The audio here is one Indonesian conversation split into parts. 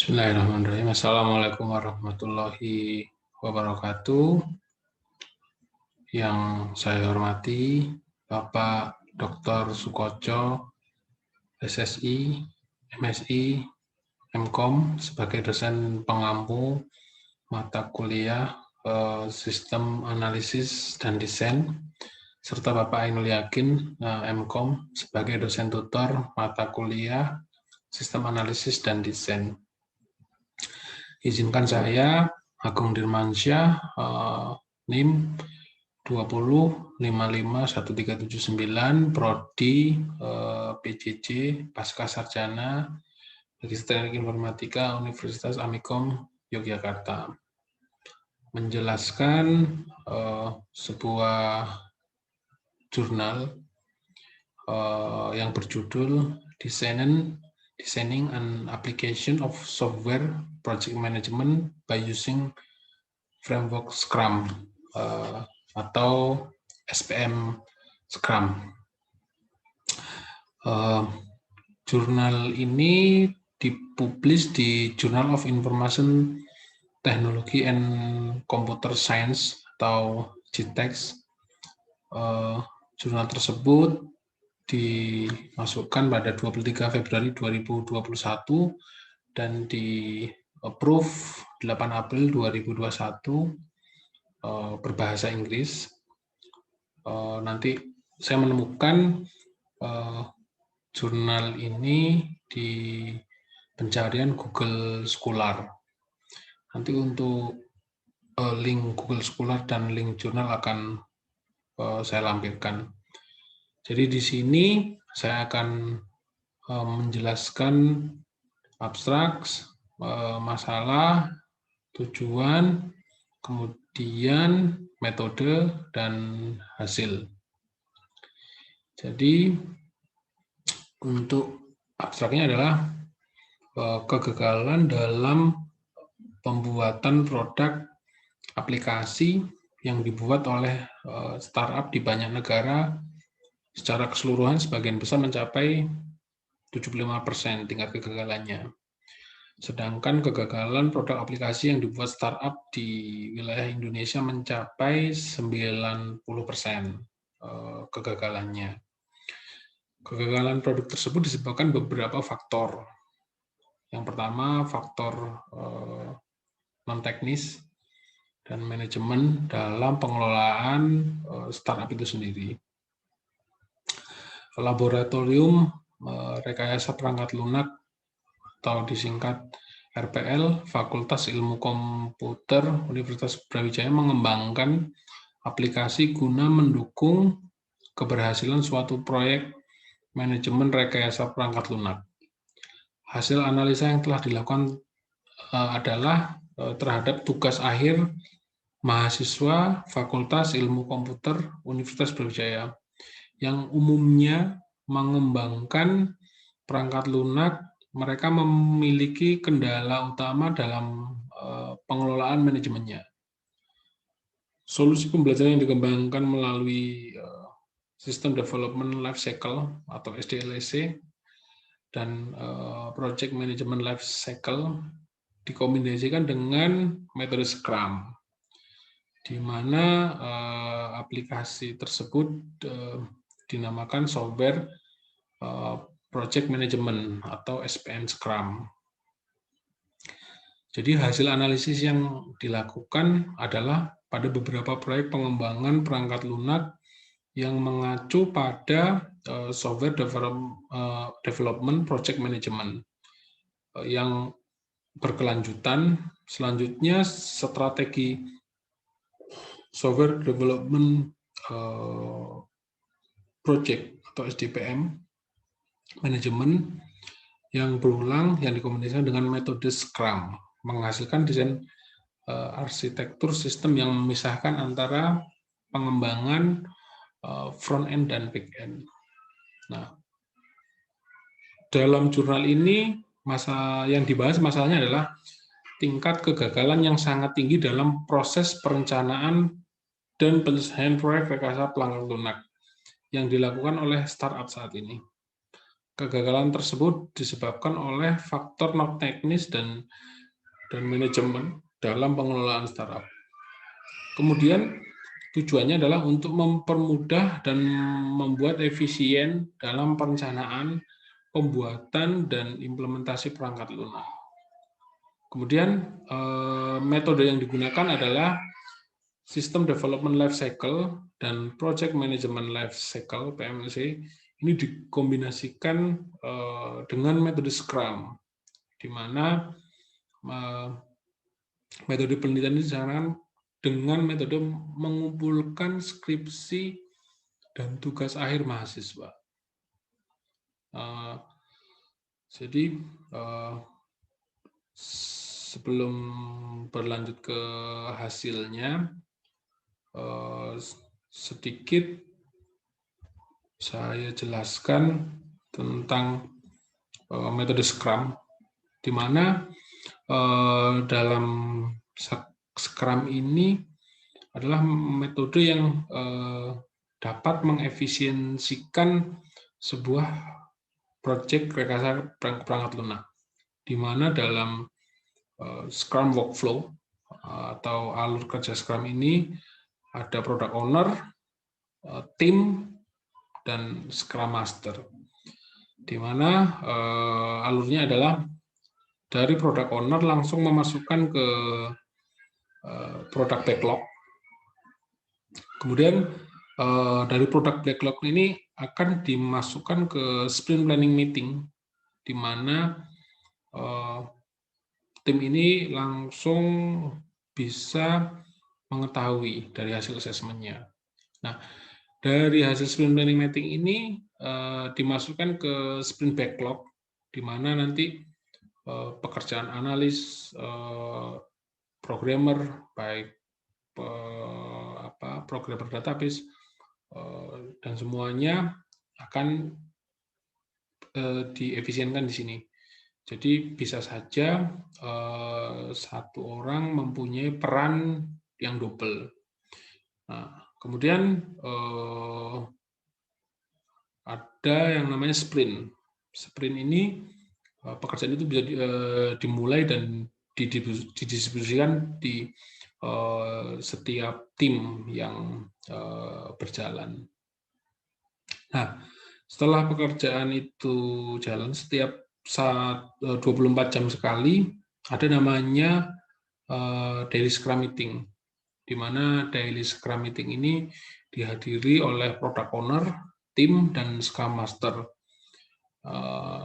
Bismillahirrahmanirrahim. Assalamualaikum warahmatullahi wabarakatuh. Yang saya hormati Bapak Dr. Sukoco, SSI, MSI, MKom sebagai dosen pengampu mata kuliah Sistem Analisis dan Desain, serta Bapak Ainul Yakin, MKom sebagai dosen tutor mata kuliah Sistem Analisis dan Desain. Izinkan saya, Agung Dirmansyah, NIM 20551379, Prodi PJJ Pasca Sarjana Magister Teknik Informatika Universitas Amikom Yogyakarta. Menjelaskan sebuah jurnal yang berjudul Designing an Application of Software Project Management by Using Framework Scrum atau SPM Scrum. Jurnal ini dipublish di Journal of Information Technology and Computer Science atau JITEX. Jurnal tersebut dimasukkan pada 23 Februari 2021 dan di-approve 8 April 2021 berbahasa Inggris. Nanti saya menemukan jurnal ini di pencarian Google Scholar. Nanti untuk link Google Scholar dan link jurnal akan saya lampirkan. Jadi di sini saya akan menjelaskan abstrak, masalah, tujuan, kemudian metode, dan hasil. Jadi untuk abstraknya adalah kegagalan dalam pembuatan produk aplikasi yang dibuat oleh startup di banyak negara. Secara keseluruhan sebagian besar mencapai 75% tingkat kegagalannya. Sedangkan kegagalan produk aplikasi yang dibuat startup di wilayah Indonesia mencapai 90% kegagalannya. Kegagalan produk tersebut disebabkan beberapa faktor. Yang pertama, faktor non-teknis dan manajemen dalam pengelolaan startup itu sendiri. Laboratorium Rekayasa Perangkat Lunak atau disingkat RPL, Fakultas Ilmu Komputer Universitas Brawijaya mengembangkan aplikasi guna mendukung keberhasilan suatu proyek manajemen rekayasa perangkat lunak. Hasil analisa yang telah dilakukan adalah terhadap tugas akhir mahasiswa Fakultas Ilmu Komputer Universitas Brawijaya yang umumnya mengembangkan perangkat lunak. Mereka memiliki kendala utama dalam pengelolaan manajemennya. Solusi pembelajaran yang dikembangkan melalui System Development Life Cycle atau SDLC dan Project Management Life Cycle dikombinasikan dengan metode Scrum, di mana aplikasi tersebut dinamakan Software Project Management atau SPM Scrum. Jadi hasil analisis yang dilakukan adalah pada beberapa proyek pengembangan perangkat lunak yang mengacu pada Software Development Project Management yang berkelanjutan. Selanjutnya strategi Software Development Project atau SDPM Manajemen yang berulang yang dikombinasikan dengan metode Scrum, menghasilkan desain arsitektur sistem yang memisahkan antara pengembangan front-end dan back-end. Nah, dalam jurnal ini yang dibahas masalahnya adalah tingkat kegagalan yang sangat tinggi dalam proses perencanaan dan penyelesaian proyek rekayasa perangkat lunak yang dilakukan oleh startup saat ini. kegagalan tersebut disebabkan oleh faktor non teknis dan manajemen dalam pengelolaan startup. Kemudian tujuannya adalah untuk mempermudah dan membuat efisien dalam perencanaan, pembuatan, dan implementasi perangkat lunak. Kemudian metode yang digunakan adalah System Development Life Cycle dan Project Management Life Cycle (PMLC). Ini dikombinasikan dengan metode Scrum, di mana metode penelitian ini disarankan dengan metode mengumpulkan skripsi dan tugas akhir mahasiswa. Jadi sebelum berlanjut ke hasilnya, sedikit saya jelaskan tentang metode Scrum, di mana dalam Scrum ini adalah metode yang dapat mengefisiensikan sebuah proyek rekayasa perangkat lunak, di mana dalam Scrum workflow atau alur kerja Scrum ini ada product owner, tim, dan Scrum Master, di mana alurnya adalah dari product owner langsung memasukkan ke product backlog. Kemudian dari product backlog ini akan dimasukkan ke sprint planning meeting, di mana tim ini langsung bisa mengetahui dari hasil asesmennya. Nah, dari hasil sprint planning meeting ini dimasukkan ke sprint backlog, di mana nanti pekerjaan analis, programmer, baik programmer database, dan semuanya akan diefisienkan di sini. Jadi bisa saja satu orang mempunyai peran yang double. Nah, kemudian ada yang namanya sprint. Sprint ini pekerjaan itu bisa dimulai dan didistribusikan di setiap tim yang berjalan. Nah, setelah pekerjaan itu jalan setiap saat 24 jam sekali, ada namanya daily Scrum meeting, di mana daily Scrum meeting ini dihadiri oleh product owner, tim, dan Scrum Master,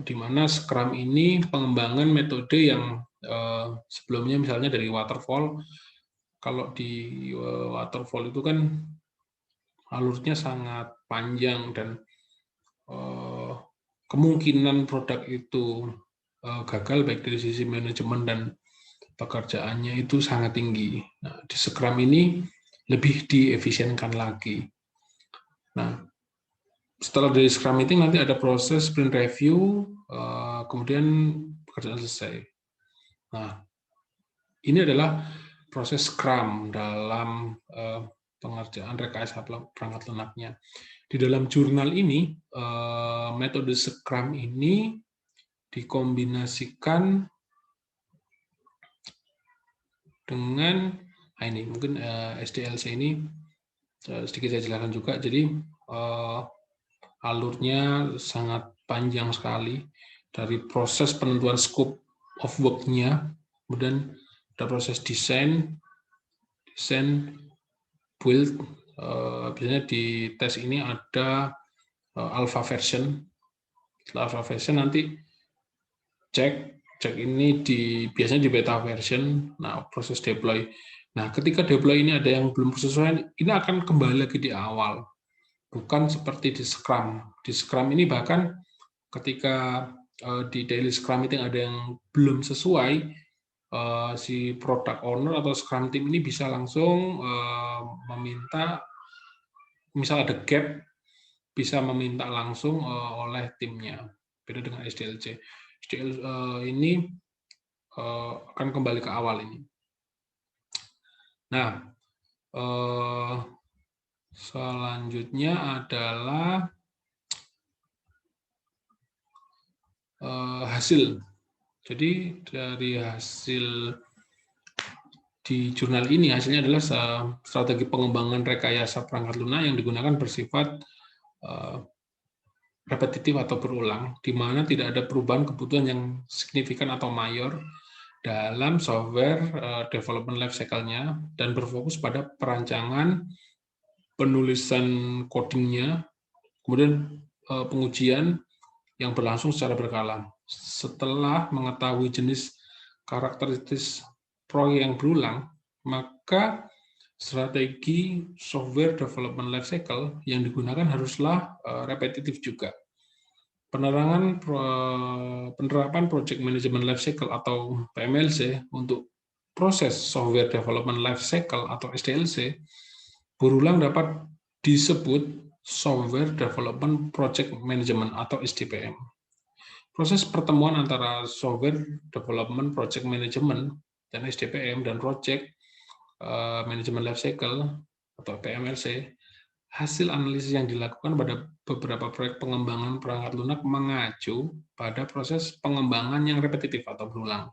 di mana Scrum ini pengembangan metode yang sebelumnya misalnya dari waterfall. Kalau di waterfall itu kan alurnya sangat panjang dan kemungkinan produk itu gagal baik dari sisi manajemen dan pekerjaannya itu sangat tinggi. Nah, di Scrum ini lebih diefisienkan lagi. Nah, setelah dari Scrum meeting nanti ada proses sprint review, kemudian pekerjaan selesai. Nah, ini adalah proses Scrum dalam pengerjaan rekayasa perangkat lunaknya. Di dalam jurnal ini, metode Scrum ini dikombinasikan dengan, ini mungkin SDLC ini sedikit saya jelaskan juga. Jadi alurnya sangat panjang sekali, dari proses penentuan scope of work-nya, kemudian ada proses desain, build. Biasanya di tes ini ada alpha version. Setelah alpha version nanti cek ini biasanya di beta version. Nah, proses deploy. Nah, ketika deploy ini ada yang belum sesuai, ini akan kembali lagi di awal. Bukan seperti di Scrum. Di Scrum ini bahkan ketika di daily Scrum meeting ada yang belum sesuai, si product owner atau Scrum team ini bisa langsung meminta, misal ada gap, bisa meminta langsung oleh timnya. Beda dengan SDLC. SDLC ini akan kembali ke awal ini. Nah, selanjutnya adalah hasil. Jadi dari hasil di jurnal ini, hasilnya adalah strategi pengembangan rekayasa perangkat lunak yang digunakan bersifat repetitif atau berulang, di mana tidak ada perubahan kebutuhan yang signifikan atau mayor dalam software development life cycle-nya, dan berfokus pada perancangan, penulisan codingnya, kemudian pengujian yang berlangsung secara berkala. Setelah mengetahui jenis karakteristik proyek yang berulang, maka strategi software development life cycle yang digunakan haruslah repetitif juga. Penerapan Project Management Life Cycle atau PMLC untuk proses Software Development Life Cycle atau SDLC berulang dapat disebut Software Development Project Management atau SDPM. Proses pertemuan antara Software Development Project Management dan SDPM dan Project Management Life Cycle atau PMLC, hasil analisis yang dilakukan pada beberapa proyek pengembangan perangkat lunak mengacu pada proses pengembangan yang repetitif atau berulang.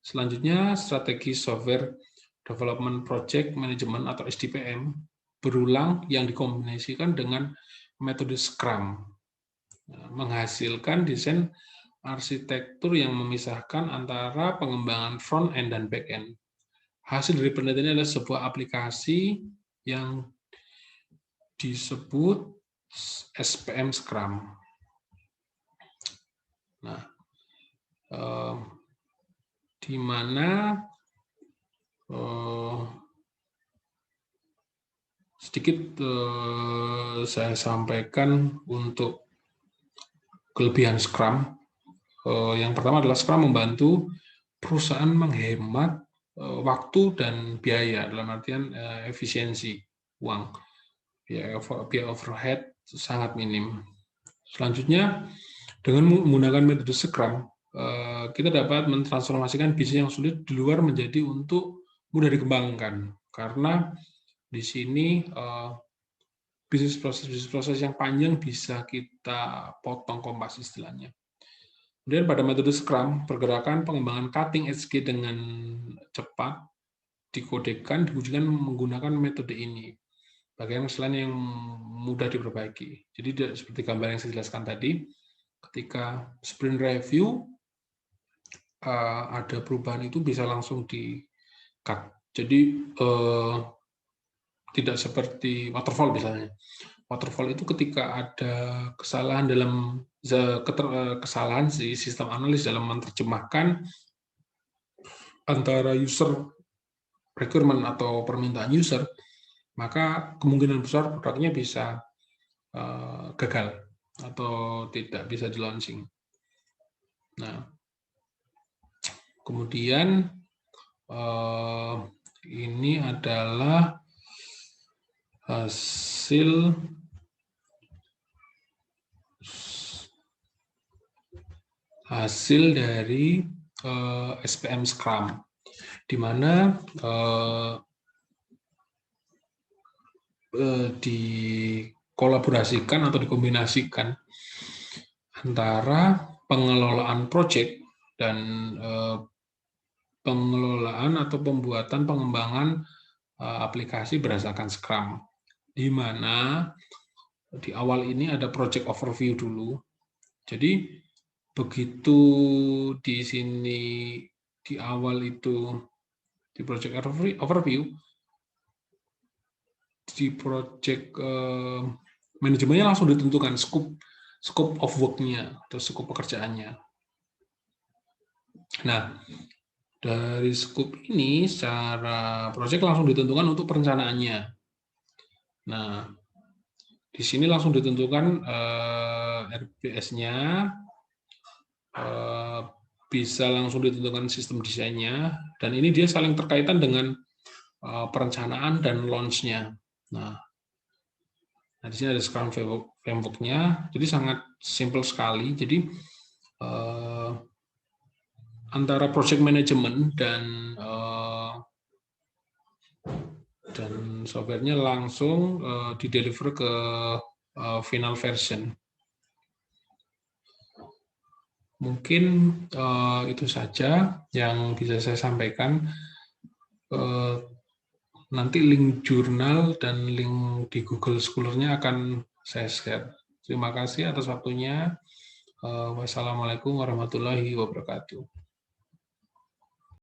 Selanjutnya, strategi Software Development Project Management atau SDPM berulang yang dikombinasikan dengan metode Scrum, menghasilkan desain arsitektur yang memisahkan antara pengembangan front-end dan back-end. Hasil dari penelitian adalah sebuah aplikasi yang disebut SPM Scrum. Nah, di mana sedikit saya sampaikan untuk kelebihan Scrum. Yang pertama adalah Scrum membantu perusahaan menghemat waktu dan biaya, dalam artian efisiensi uang. Biaya overhead sangat minim. Selanjutnya, dengan menggunakan metode Scrum, kita dapat mentransformasikan bisnis yang sulit di luar menjadi untuk mudah dikembangkan. Karena di sini bisnis proses yang panjang bisa kita potong kompas istilahnya. Kemudian pada metode Scrum, pergerakan pengembangan cutting edge dengan cepat dikodekan, diwujudkan menggunakan metode ini. Bagian selain yang mudah diperbaiki. Jadi seperti gambar yang saya jelaskan tadi, ketika sprint review ada perubahan itu bisa langsung di-cut. Jadi tidak seperti waterfall misalnya. Waterfall itu ketika ada kesalahan dalam kesalahan si sistem analis dalam menerjemahkan antara user requirement atau permintaan user, maka kemungkinan besar produknya bisa gagal atau tidak bisa di launching. Nah, kemudian ini adalah hasil dari SPM Scrum, di mana dikolaborasikan atau dikombinasikan antara pengelolaan proyek dan pengelolaan atau pembuatan pengembangan aplikasi berdasarkan Scrum, di mana di awal ini ada project overview dulu. Jadi begitu di sini di awal itu di project overview, di project manajemennya langsung ditentukan scope of work-nya atau scope pekerjaannya. Nah, dari scope ini secara project langsung ditentukan untuk perencanaannya. Nah, di sini langsung ditentukan RBS-nya, bisa langsung ditentukan sistem desainnya, dan ini dia saling terkaitan dengan perencanaan dan launch-nya. Nah, di sini ada Scrum framework-nya, jadi sangat simple sekali. Jadi antara project management dan software-nya langsung di-deliver ke final version. Mungkin itu saja yang bisa saya sampaikan. Nanti link jurnal dan link di Google Scholar-nya akan saya share. Terima kasih atas waktunya. Wassalamualaikum warahmatullahi wabarakatuh.